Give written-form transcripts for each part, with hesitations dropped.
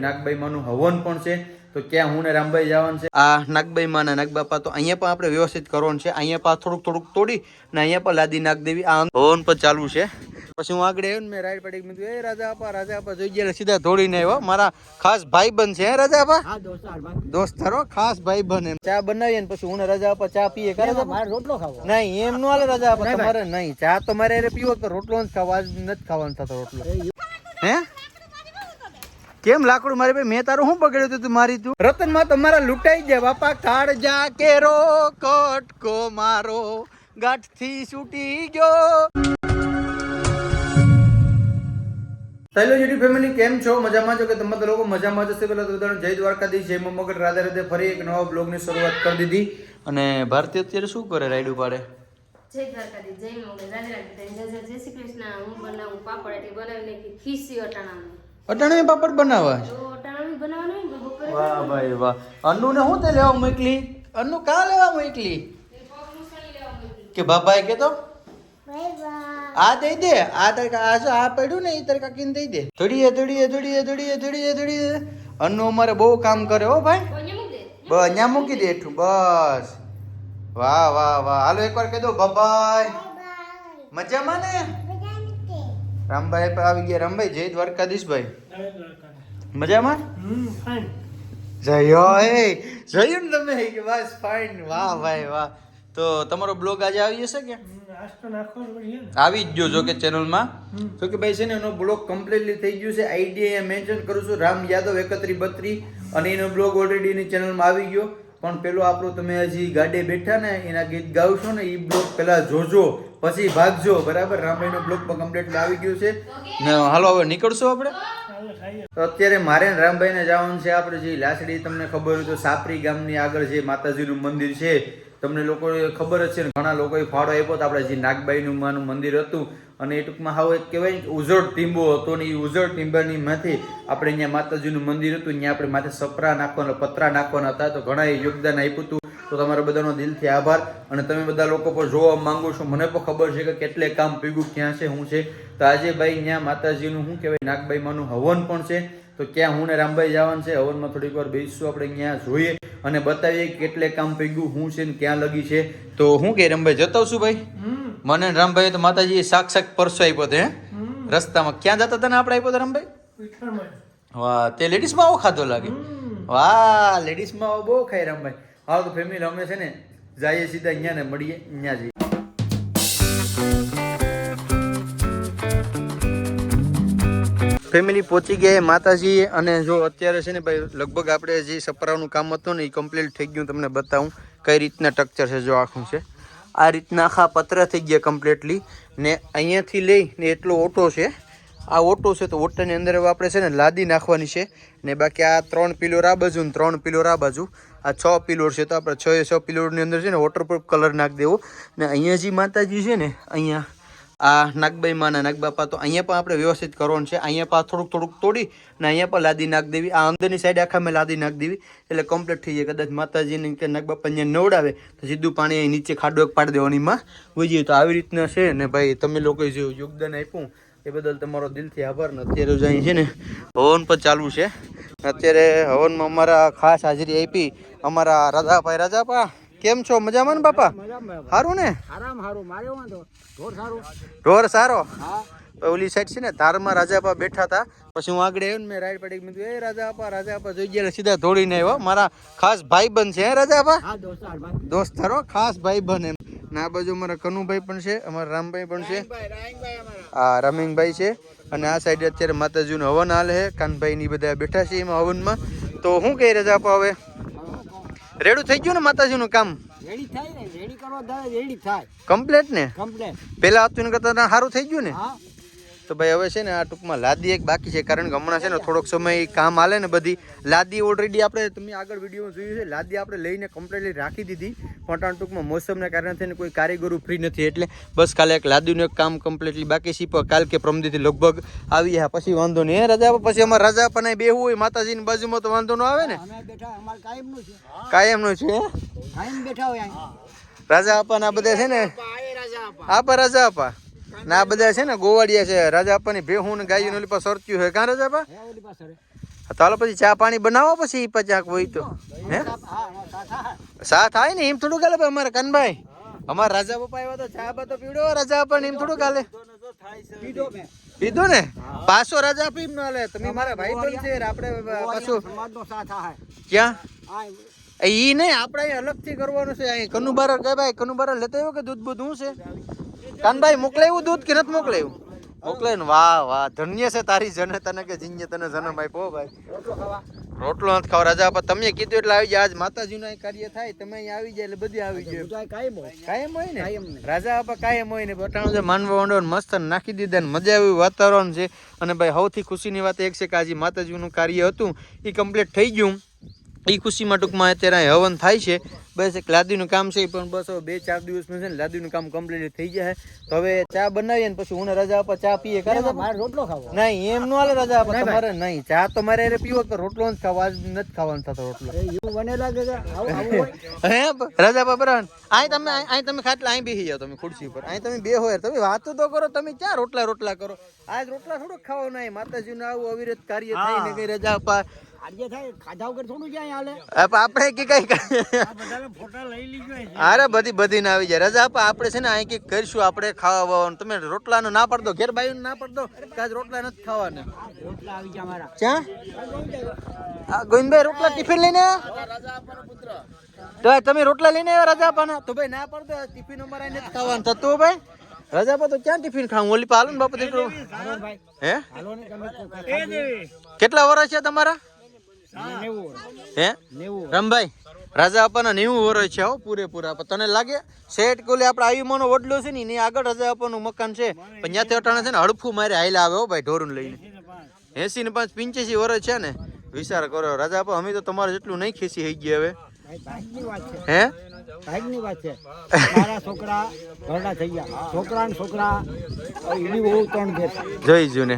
નાગબાઈ માનું હવન પણ છે તો ક્યાં હું ને રામભાઈ જવાનું છે. આ નાગબાઈ માના નાગબાપા તો અહીંયા પણ આપણે વ્યવસ્થિત કરવાનું છે. અહીંયા પણ થોડુંક તોડી ને અહીંયા પણ લાદી નાખ દેવી. આ હવન પણ ચાલુ છે. પછી હું આગળ આવ્યો ને મેં રાઈડ પડી મેં એ રાજા આપા જોઈ ગયા સીધા દોડીને આવ્યો. મારા ખાસ ભાઈ બન છે રાજા આપા દોસ્તારો ખાસ ભાઈ બન એમ ચા બનાવીએ ને પછી હું રાજા આપા ચા પીએ મારે રોટલો ખાવો નહીં એમ નો હાલે રાજા આપા તમારે નહીં ચા તો મારે પીવો તો રોટલો જ ખાવા નથી ખાવાનો થતો રોટલો હે કેમ લાકડું મારી ભાઈ મેં તારું શું બગાડ્યું તું મારી તું રતન માં તમારા લૂંટાઈ જાય બાપા કાળજા કેરો કટકો મારો ગાંઠ થી છૂટી ગયો. હેલો યુટ્યુબ ફેમિલી કેમ છો મજામાં છો કે તમે લોકો મજામાં જશે. પેલા તો બધાને જય દ્વારકાધીશ જય મમ્મગઢ રાધે રાધે ફરી એક નવા બ્લોગની શરૂઆત કરી દીધી. અને ભારતી અત્યારે શું કરે રાઈડ ઉપાડે જય દ્વારકાધીશ જય મમ્મગઢ રાધે રાધે જય શ્રી કૃષ્ણ. હું બનાવું પાપડ એટલે બનાવી નાખી ખીસી અટાણાનું અટાણે પાપડ બનાવવા તો અટાણાનું બનાવવાનું ને બપોરે વાહ ભાઈ વાહ. અન્નુ ને હું તે લેવા મોકલી અન્નુ કા લેવા મોકલી કે બાબાએ કેતો આ દઈ દે આ તરકા આ પડ્યું ને એ તરકા કીને દઈ દે થોડી અન્નુ અમારે બહુ કામ કરે હો ભાઈ. બસ અહીંયા મૂકી દે એટલું બસ. વાહ વાહ વાહ હાલો એકવાર કહી દો બાય મજામાં ને રામભાઈ આવી ગયા. રામભાઈ જય દ્વારકાધીશ ભાઈ મજામાં જય જોયું ને તમે કે બસ ફાઇન વાહ ભાઈ વાહ. તો તમારો બ્લોગ આજે આવી જશે કે આવી જ જો કે ચેનલમાં તો કે ભાઈ છે ને એનો બ્લોગ કમ્પ્લીટલી થઈ ગયું છે. આઈડિયા મેન્શન કરું છું રામ યાદવ 3132 અને એનો બ્લોગ ઓલરેડી એની ચેનલમાં આવી ગયો. પણ પેલો આપણો તમે હજી ગાડે બેઠા ને એના ગીત ગાવશો ને એ બ્લોગ પેલા જોજો પછી ભાગજો બરાબર. રામભાઈનો બ્લોગ પણ કમ્પ્લીટલી આવી ગયું છે ને હાલો હવે નીકળશું આપણે. તો અત્યારે મારે રામભાઈ ને જવાનું છે આપણે જે લાસડી તમને ખબર હોય તો સાપરી ગામની આગળ જે માતાજીનું મંદિર છે તમને લોકો ખબર જ છે ને ઘણા લોકોએ ફાળો આપ્યો તો આપણે જે નાગબાઈનું માનું મંદિર હતું અને એ ટૂંકમાં હાવ એક કહેવાય ઉજળ ટીંબો હતો ને એ ઉજળ ટીંબાની માંથી આપણે અહીંયા માતાજીનું મંદિર હતું ત્યાં આપણે માથે સપરા નાખવાના પતરા નાખવાના હતા. તો ઘણા યોગદાન આપ્યું હતું તો તમારા બધાનો દિલથી આભાર. અને તમે બધા લોકો પણ જોવા માંગો છો મને પણ ખબર છે કે કેટલે કામ પીગું ક્યાં છે શું છે. તો આજે ભાઈ ત્યાં માતાજીનું શું કહેવાય નાગબાઈ માનું હવન પણ છે તો ક્યાં હું ને રામભાઈ જવાનું છે. હવનમાં થોડીક વાર બેસીશું આપણે ત્યાં જોઈએ અને બતાવીએ કેટલે કામ પીગું શું છે ને ક્યાં લગી છે. તો હું કે રામભાઈ જતાવશું ભાઈ મને રામભાઈ તો માતાજીએ સાક્ષાત પરસો આપ્યો હતો રસ્તામાં ક્યાં જતા હતા ને આપણે આપ્યો હતો રામભાઈ. વાહ તે લેડીઝ માવો ખાધો લાગે. વાહ લેડીઝ માવો બહુ ખાય રામભાઈ. હા તો ફેમિલી અમે છે ને જઈએ સીધા અહીંયા ને મળીએ અહીંયા જઈએ. ફેમિલી પહોંચી ગયા માતાજી અને જો અત્યારે છે ને ભાઈ લગભગ આપણે જે સપરાનું કામ હતું ને એ કમ્પ્લીટ થઈ ગયું. તમને બતાવું કઈ રીતના સ્ટ્રક્ચર છે. જો આખું છે આ રીતના આખા પતરા થઈ ગયા કમ્પ્લીટલી ને અહીંયાથી લઈને એટલો ઓટો છે. આ ઓટો છે તો ઓટાની અંદર હવે આપણે છે ને લાદી નાખવાની છે ને બાકી આ 3 પિલોર આ બાજુ ને 3 પિલોર આ બાજુ આ 6 પિલોર છે. તો આપણે 6 પિલોરની અંદર છે ને વોટરપ્રૂફ કલર નાખી દેવો ને અહીંયા જે માતાજી છે ને અહીંયા આ નાગબાઈ માના નાગબાપા તો અહીંયા પણ આપણે વ્યવસ્થિત કરવાનું છે. અહીંયા પણ થોડુંક તોડી ને અહીંયા પણ લાદી નાખ દેવી. આ અંદરની સાઈડ આખા મેં લાદી નાખ દેવી એટલે કમ્પ્લીટ થઈ જાય. કદાચ માતાજીને કે નાગબાપા અહીંયા નવડાવે તો સીધું પાણી નીચે ખાડો પાડી દેવાનીમાં હોઈ જાય. તો આવી રીતના છે ને ભાઈ તમે લોકોએ જે યોગદાન આપ્યું એ બદલ તમારો દિલથી આભાર. ને અત્યારે અહીં છે ને હવન પણ ચાલુ છે. અત્યારે હવનમાં અમારા ખાસ હાજરી આપી અમારા રાજાપા કેમ છો મજામાં ને બાપા સારું ને ઢોર સારો. ઓલી સાઈડ છે ને ધારમાં રાજાપા બેઠા હતા પછી હું આગળ આવ્યો ને મેં રાઈડ પડી મેં એ રાજાપા જોઈ ગયા સીધા દોડીને આવ્યો. મારા ખાસ ભાઈ બન છે રાજાપા દોસ્તારો ખાસ ભાઈ બન એમ. ને આ બાજુ અમારા કનુભાઈ પણ છે અમારા રામભાઈ પણ છે હા રમીનભાઈ છે. અને આ સાઈડ અત્યારે માતાજીનું હવન હાલે છે. કાનભાઈ ની બધા બેઠા છે એમાં હવનમાં. તો શું કહી રાજાપા હવે રેડું થઈ ગયું ને માતાજીનું કામ કમ્પ્લીટ ને પેલા હતું ને કરતા સારું થઈ ગયું ને. તો ભાઈ હવે છે ને આ ટૂંકમાં લાદી એક બાકી છે કારણ કે હમણાં છે ને થોડોક સમય કામ હાલે ને બધી લાદી ઓલરેડી આપણે તમે આગળ વિડીયોમાં જોયું છે લાદી આપણે લઈને કમ્પ્લીટલી રાખી દીધી પણ ટૂંકમાં મોસમના કારણે થઈને કોઈ કારીગરો ફ્રી નથી એટલે બસ કાલે એક લાદીનું એક કામ કમ્પ્લીટલી બાકી છે. પણ કાલ કે પ્રમદીથી લગભગ આવી ગયા પછી વાંધો નહીં. રાજા પછી અમારે રાજા પણ બેહવું હોય માતાજીની બાજુમાં તો વાંધો ન આવે ને કાયમનું છે રાજા આપા ના બધા છે ને આપા રાજા આપા ના બધા છે ને ગોવાડિયા છે રાજા આપવાની ભેહું ને ગાયું ઓલી પાસે સરત્યું છે કાં રાજા આપા તો હાલો પછી ચા પાણી બનાવો પછી પચાક હોય તો હે સા થાય ને એમ થોડું ગાલે ભાઈ અમારે કનભાઈ અમારા રાજા પપ્પા આવ્યા તો ચા બા તો પીવડો રાજા પપ્પા એમ થોડું ગાલે પીધો ને પાછો રાજા પીમ ન હાલે તમે મારા ભાઈ પણ છે આપણે પાછું ક્યાં ઈ નહીં આપણે અહીં અલગથી કરવાનું છે અહીં કનુબાર કે ભાઈ કનુબાર લેતા આવ્યો કે દૂધ બૂધ શું છે કાનભાઈ મોકલાયું દૂધ કે નથી મોકલાયું મોકલાયું વાહ વાહ ધન્ય છે તારી જને તને કે જીને તને જન્મ આપ્યો ભાઈ રોટલો નથી ખાવ રાજા પણ તમે કીધું એટલે આવી જાય આજ માતાજીનું કાર્ય થાય તમે અહીં આવી જાય એટલે બધી આવી જાય કાયમ હોય ને રાજા આપા કાયમ હોય ને બટાણું જે માનવા માંડો મસ્ત નાખી દીધા ને મજા આવી વાતાવરણ છે અને ભાઈ સૌથી ખુશીની વાત એક છે કે આજે માતાજીનું કાર્ય હતું એ કમ્પ્લીટ થઈ ગયું એ ખુશીમાં ટૂંકમાં અત્યારે હવન થાય છે બસ એક લાદીનું કામ છે પણ બસ હવે 2-4 દિવસમાં છે ને લાદીનું કામ કમ્પ્લીટ થઈ જાય તો હવે ચા બનાવીએ ને પછી હું રજા આપા ચા પીએ કરે રોટલો ખાવો નહીં એમ ન હાલે રજા આપા તમારે નહીં ચા તો મારે અરે પીવો તો રોટલો જ ખાવા આજ નથી ખાવાનો થતો રોટલો એવું મને લાગે કે હે રજા આપા બરાબર અહીં તમે ખાટલા અહીં બેસી જાઓ તમે ખુરશી ઉપર અહીં તમે બે હોય તમે વાતો તો કરો તમે ક્યાં રોટલા કરો આજ રોટલા થોડુંક ખાવો નહીં માતાજીનું આવું અવિરત કાર્ય થાય ને કઈ રજા આપા આપણે અરે બધી ના આવી જાય રજા આપા આપણે છે ને અહીં કઈક કરીશું આપણે ખાવા તમે રોટલા નું ના પડતો ઘેર બાઈ ના પડતો આજ રોટલા નથી ખાવાના ક્યાં ગોવિંદભાઈ રોટલા ટિફિન લઈને તો તમે રોટલા લઈને આવ્યા રજા આપવાના તો ભાઈ ના પડતો ટિફિન અમારા નથી ખાવાનું થતું ભાઈ રજા આપા તો ક્યાં ટિફિન ખાવું ઓલી પાલું ને બાપા દીકરો હે કેટલા વર્ષ છે તમારા હે રામભાઈ રાજા આપવાના 90 વર્ષ છે પૂરેપૂરા તને લાગે શેઠ કોલે આપણે આયુમાનો વડલો છે ને આગળ રાજા આપવાનું મકાન છે પણ ત્યાંથી અટાણે છે ને હડફું મારે હાઈલા આવે ભાઈ ઢોરું લઈને 80 ને 85 વર્ષ છે ને વિચાર કરો રાજા આપા અમે તો તમારે જેટલું નહીં ખેસી થઈ ગયા હવે હે ભાગની વાત છે મારા છોકરા ઘરડા થઈ ગયા છોકરા એની બહુ ત્રણ ઘેર જઈ જુને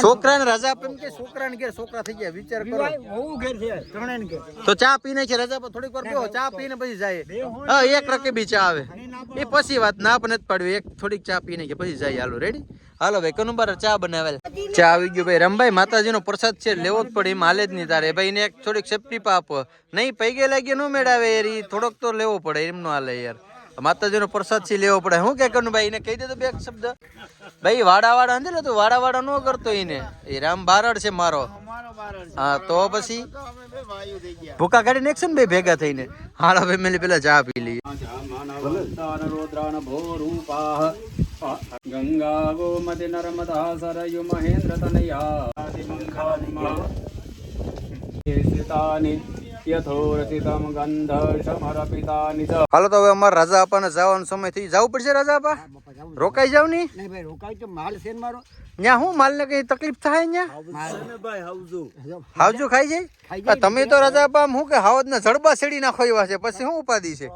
છોકરાને રજા આપે કે છોકરાને ઘેર છોકરા થઈ ગયા વિચાર કરો બહુ ઘેર છે ત્રણેને ઘેર તો ચા પીને છે રજા પર થોડીક વાર બેહો ચા પીને પછી જાય હા એક રકેબી ચા આવે એ પછી વાત ના પણ નથી પડવી એક થોડીક ચા પીને કે પછી જાય હાલો રેડી હાલો ભાઈ કનુબાર ચા બનાવેલ ચા આવી ગયું ભાઈ રમભાઈ માતાજીનો પ્રસાદ છે લેવો જ પડે એમ હાલે જ નહીં તારે ભાઈ ને એક થોડીક સેફટી આપો નહીં પૈગે લાગી ન મેળાવે યાર ઈ થોડોક તો લેવો પડે એમ નો હાલે યાર માતાજીનો પ્રસાદ છે લેવો પડે હું કે કનુભાઈ એને કહી દે તો બે શબ્દ ભાઈ વાડા હંધે તું વાડા ન કરતો એને એ રામ બારડ છે મારો હા તો પછી ભૂકા કાઢીને એક્શન બે ભેગા થઈને હાલો ભાઈ મેં પેલા ચા પી લઈએ ગંગા ગોમતી નર્મદા સરયુ મહેન્દ્ર તનયા હાલો તો હવે અમારા રાજા આપા ને જવાનો સમય થઈ જવું પડશે રાજા આપા રોકાઈ જાવ ની ત્યાં હું માલ ને કઈ તકલીફ થાય હાવજો ખાઈ જાય તમે તો રાજા આપા હું કે હાવજ ના જડબા સેડી નાખો એવા છે પછી શું ઉપાધિ છે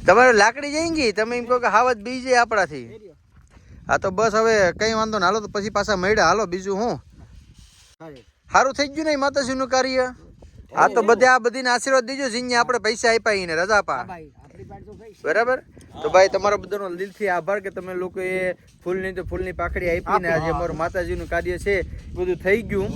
તમારે લાકડી જઈ ગઈ તમે એમ કહો કે હાવજ બી જાય આપણાથી હા તો બસ હવે કઈ વાંધો ને હાલો તો પછી પાછા મળ્યા હાલો બીજું હું સારું થઈ ગયું ને માતાજી નું કાર્ય આ તો બધા આ બધીને આશીર્વાદ દીજો જીને આપણે પૈસા આપ્યા ને રજા પા બરાબર તો ભાઈ તમારો બધાનો દિલથી આભાર કે તમે લોકો એ ફૂલની તો ફૂલની પાખડી આપી ને આજે અમારું માતાજીનું કાર્ય છે બધું થઈ ગયું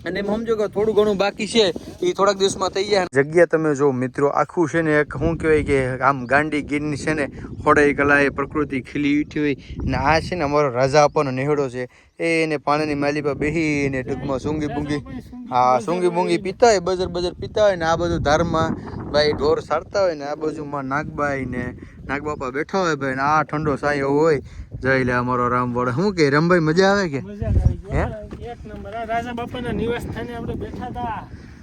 અને એમ સમજો કે થોડું ઘણું બાકી છે એ થોડાક દિવસમાં થઈ જાય જગ્યા તમે જો મિત્રો આખું છે ને એક શું કહેવાય કે આમ ગાંડી ગીરની છે ને ખોડાઈ કલાએ પ્રકૃતિ ખીલી ઉઠી હોય ને આ છે ને અમારો રાજા આપવાનો નેહડો છે એને પાણીની માલી પર બેહીને ટૂંકમાં સૂંગી બૂંગી હા સૂંગી બૂંગી પીતા હોય બજર પીતા હોય ને આ બધું ધારમાં ભાઈ ઢોર સારતા હોય ને આ બાજુમાં નાગબાઈ ને નાગબાપા બેઠા હોય ભાઈ ને આ ઠંડો સાયો હોય જઈ લે અમારો રામવાડો શું કે રમભાઈ મજા આવે કે હે એક નંબર આ રાજા બાપાના નિવાસ સ્થાને આપણે બેઠા હતા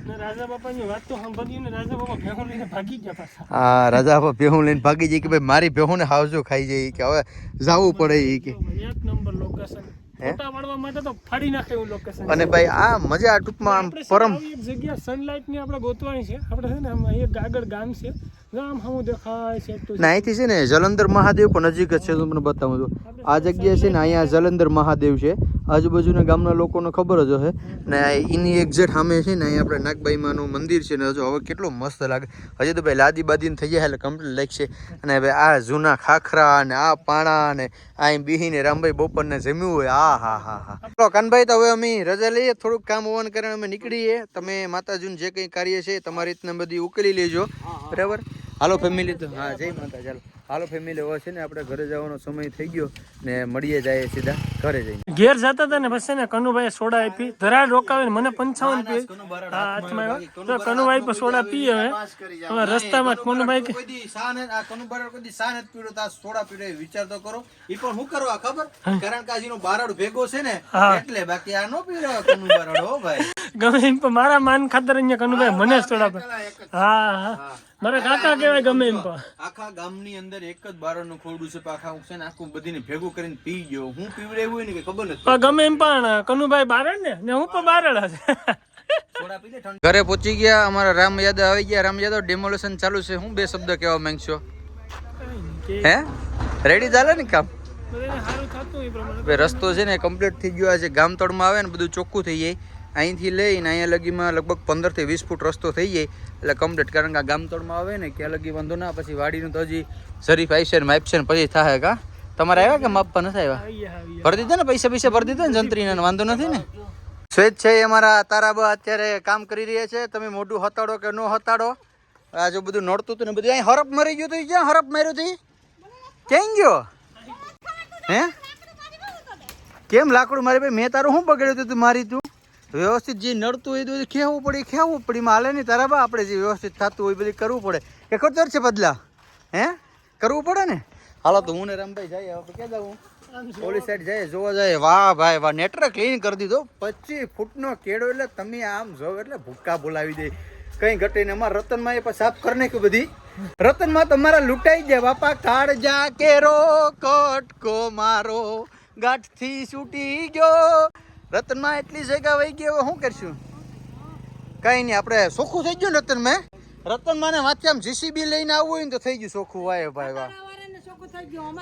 ને રાજા બાપાની વાત તો સાંભળી ને રાજા બાપા ભેહું લઈને ભાગી ગયા પાછા હા રાજા બાપા ભેહું લઈને ભાગી જાય કે ભાઈ મારી ભેહું ને હાવજો ખાઈ જાય કે હવે જવું પડે એ કે એક નંબર લોકેશન ફોટા પાડવા માટે તો ફાડી નાખે એવું લોકેશન અને ભાઈ આ મજા ટૂંકમાં આમ પરમ એક જગ્યા સનલાઇટ ની આપણે ગોતવાની છે આપણે છે ને એક આગળ ગામ છે ગામ હમું દેખાય છે તો ને અહીંથી છે ને જલંધર મહાદેવ પણ નજીક જ છે. તો તમને બતાવું છું આ જગ્યા છે ને અહીંયા જલંધર મહાદેવ છે. આજુબાજુના ગામના લોકોને ખબર જ હશે ને એની એક્ઝેક્ટ સામે છે ને અહીંયા આપણે નાગબાઈમાનું મંદિર છે ને જો હવે કેટલું મસ્ત લાગે. હજી તો ભાઈ લાદી બાદીને થઈ જાય એટલે કમ્પ્લીટ લાગશે. અને ભાઈ આ જૂના ખાખરા ને આ પાણા ને અહીં બીહીને રામભાઈ બપોરને જમ્યું હોય આ હા હા હા. ચલો કાનભાઈ તો હવે અમે રજા લઈએ, થોડુંક કામ હોવાને કારણે અમે નીકળીએ. તમે માતાજીનું જે કંઈ કાર્ય છે તમારી રીતના બધી ઉકેલી લેજો બરાબર. હાલો ફેમિલી તો હા જય માતા. ચાલો હાલો ફેમિલી હવે છે ને આપણે ઘરે જવાનો સમય થઈ ગયો ને મળીએ જાય સીધા ઘરે જઈને. ઘેર જતા હતા ને પછી ને કનુભાઈ સોડા આપી ધરાડ રોકાવીને મને 55 પી હાથમાં આવ્યો તો કનુભાઈ પણ સોડા પીએ હવે રસ્તામાં કનુભાઈ કે કોઈ દી સા ને આ કનુબાર કોઈ દી સા નથી પીડો તા સોડા પીડો વિચાર તો કરો. ઈ પણ હું કરવા ખબર કારણ કે આજીનો બારાડ ભેગો છે ને એટલે બાકી આ નો પીડો કનુબાર હો ભાઈ. ગમે એમ પણ મારા માન ખાતર અહીંયા કનુભાઈ મને સોડા હા હા મારા કાકા કહેવાય ગમે એમ પણ આખા ગામની અંદર એક જ બારાડનું ખોરડું છે આખા છે ને આખું બધીને ભેગું કરીને પી ગયો. હું પીવડે એવું ને કે ખબર નથી ગમે એમ પણ કનુભાઈ બારડ ને હું પણ બારડ હશે. ઘરે પહોંચી ગયા. અમારા રામ યાદવ આવી ગયા. રામ યાદવ ડેમોલેશન ચાલુ છે. હું બે શબ્દ કહેવા માંગશો? હે રેડી ચાલે ને કામ? રસ્તો છે ને કમ્પ્લીટ થઈ ગયો છે. ગામતળમાં આવે ને બધું ચોખ્ખું થઈ જાય. અહીંથી લઈને અહીંયા લગીમાં લગભગ 15 થી 20 ફૂટ રસ્તો થઈ જાય એટલે કમ્પ્લીટ. કારણ કે આ ગામતળમાં આવે ને ક્યાં લગી વાંધો ના. પછી વાડીનું તો હજી શરીફ આવશે ને માપશે ને પછી થાય. કા તમારે આવ્યા કે માપવા નથી આવ્યા? ભરી દીધા ને પૈસા ભરી દીધા ને જંત્રીને વાંધો નથી ને. શ્વેત છે અમારા તારાબા અત્યારે કામ કરી રહ્યા છે. તમે મોઢું હતાડો કે ન હતાડો આ જો બધું નડતું હતું ને બધું અહીં હરપ મરી ગયું હતું. ક્યાં હરપ માર્યું હતું? ક્યાં ગયો? હે કેમ લાકડું મારી ભાઈ મેં તારું શું બગાડ્યું હતું? તું મારી તું વ્યવસ્થિત જે નડતું હોય તો ખેવું પડી માં હાલે નહીં તારા બા. આપણે જે વ્યવસ્થિત થતું હોય બધી કરવું પડે. કે ખોતર છે બદલા હે કરવું પડે ને. હાલો તો હું ને રામભાઈ જઈએ. હવે ક્યાં જાઉં? પોલીસ સાઈડ જાય જોવા જાય. વાહ ભાઈ વાહ નેટવર્ક ક્લીન કરી દીધો. 25 ફૂટનો કેળો એટલે તમે આમ જો એટલે ભૂક્કા બોલાવી દે કઈ ઘટે ને. અમારા રતનમાં એ સાફ કરી નાખ્યું બધી. રતનમાં તમારા લૂંટાઈ જાય બાપા. કાળજા કેરો કટકો મારો ગાંઠથી છૂટી ગયો. રતનમાં એટલી જગ્યા વહી ગઈ. હવે શું કરશું? કઈ નહીં આપણે ચોખ્ખું થઈ ગયું ને રતનમાં. રતનમાં ને માથે આમ જીસીબી લઈને આવવું હોય ને તો થઈ ગયું ચોખ્ખું. વાય ભાઈ વાહ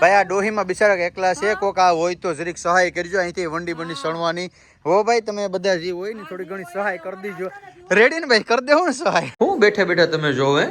ભાઈ. આ ડોહીમાં બિચારા એકલા છે. કોક આ હોય તો જરીક સહાય કરજો. અહીંથી વંડી બંડી સણવાની હો ભાઈ. તમે બધા જે હોય ને થોડી ઘણી સહાય કરી દીજો. રેડી ને ભાઈ કરી દેવું ને સહાય. હું બેઠા બેઠા તમે જોવો હે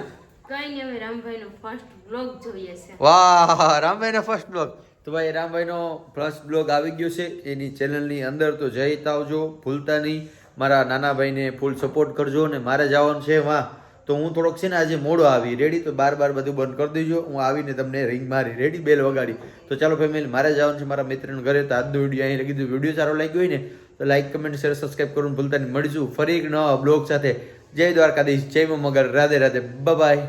કઈ નહીં હવે રામભાઈનો ફર્સ્ટ બ્લોગ જોઈએ છે. વાહ રામભાઈનો ફર્સ્ટ બ્લોગ. તો ભાઈ રામભાઈનો ફર્સ્ટ બ્લોગ આવી ગયો છે. એની ચેનલની અંદર તો જઈ આવજો ભૂલતા નહીં. મારા નાના ભાઈને ફૂલ સપોર્ટ કરજો. ને મારે જવાનું છે વાહ તો હું થોડોક છે ને આજે મોડો આવી રેડી. તો બાર બધું બંધ કરી દેજો. હું આવીને તમને રિંગ મારી રેડી બેલ વગાડી. તો ચાલો ફેમિલી મારે જવાનું છે મારા મિત્રને ઘરે. તો આજનો વિડીયો અહીં લખી દીધું. વિડીયો સારો લાગ્યો હોય ને તો લાઈક કમેન્ટ શેર સબસ્ક્રાઈબ કરવાનું ભૂલતા નહીં. મળીશું ફરી એક નવા બ્લોગ સાથે. જય દ્વારકાધીશ, જય મગર, રાધે રાધે, બાય.